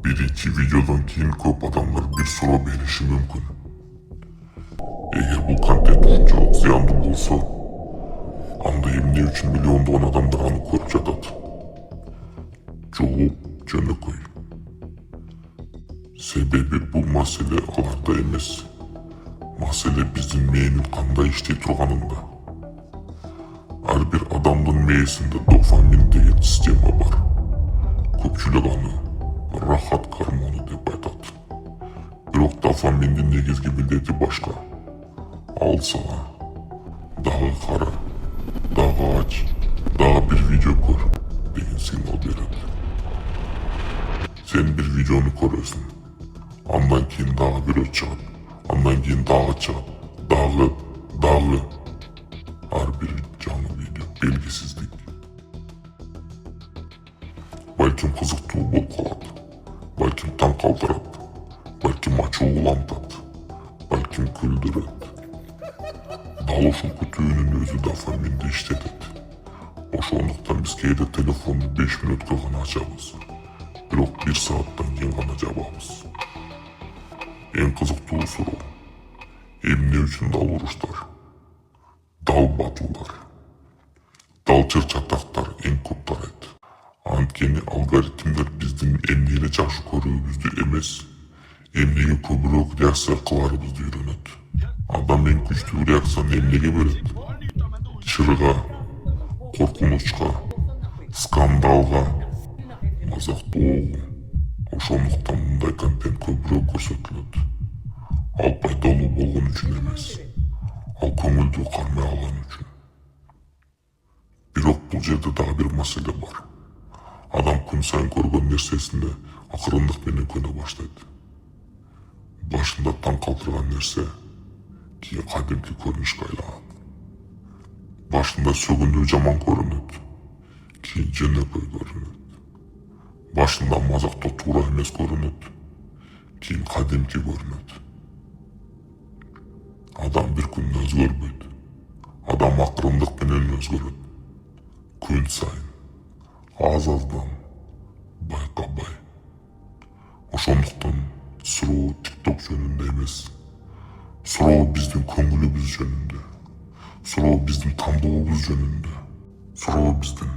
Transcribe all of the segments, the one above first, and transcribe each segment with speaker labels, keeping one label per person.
Speaker 1: Birinchi videodan keyin ko'p odamlar bir so'rov berishi mumkin. Eğer bu kontent shunchalik ziyonli bo'lsa, anda emne uchun milliondan odamlar uni ko'rib yotadi? Javob jo'nako'y. Sebebi bu masala ularda emas. Masala bizim miyənin qanday işley turganında. Her bir adamın miyəsində dopamin degan sistema var. Ko'pchilik uni rahat gormoni deb aytadi. Biroq dopaminning negizgi millati boshqa. Al sana, daha qara, daha aç, daha bir video ko'r degan signal beradi. Sen bir videonu ko'rasan, ondan keyin daha bir chiqadi, ondan keyin daha chiqadi, dağı. Her bir canlı video belgisizlik. Balkim qiziqtуу bo'lib qoladi, balkim taң qoldiradi, balkim achuvlantiradi, balkim kuldiradi. Dal ошол күтүүнүн өзү дофаминди иштетет. Ошондуктан биз кээде телефонду 5 мүнөткө гана ачабыз, бирок 1 сааттан кийин гана жабабыз. Эң кызыктуу суроо: эмне үчүн дал уруштар, дал батылдар, дал чыр-чатактар эң көп тарайт? Анткени алгоритмдер биздин эмнени жакшы көрүүбүздү эмес, эмнеге көбүрөөк реакция кыларыбызды үйрөнөт. Адам эң күчтүү реакцияны эмнеге берет? Чырга, коркунучка, скандалга, мазактоого. Ошондуктан мындай контент көбүрөөк көрсөтүлөт. Ал пайдалуу болгон үчүн эмес, ал көңүлдү кармай алган үчүн. Бирок бул жерде дагы бир маселе бар. Адам күн сайын көргөн нерсесинде акырындык менен көнө баштайт. Башында таң калтырган нерсе кийин кадимки көрүнүшкө айланат. Башында сөгүндүү жаман көрүнөт, кийин жөнөкөй көрүнөт. Башында мазактоо туура эмес көрүнөт, кийин кадимки көрүнөт. Адам бир күндө өзгөрбөйт. Адам акырындык менен өзгөрөт. Күн сайын, аз-аздан, байкабай. Ошондуктан суроо TikTok жөнүндө эмес, суроо биздин көңүлүбүз жөнүндө, суроо биздин тандообуз жөнүндө, суроо биздин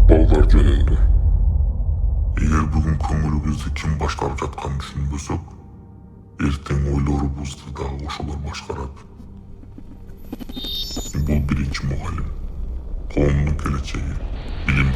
Speaker 1: балдар жөнүндө. Эгер бүгүн көңүлүбүздү ким башкарып жатканын түшүнбөсөк, эртең ойлорубузду дагы ошолор башкарат. Бул биринчи мугалим, коомдун келечеги, билим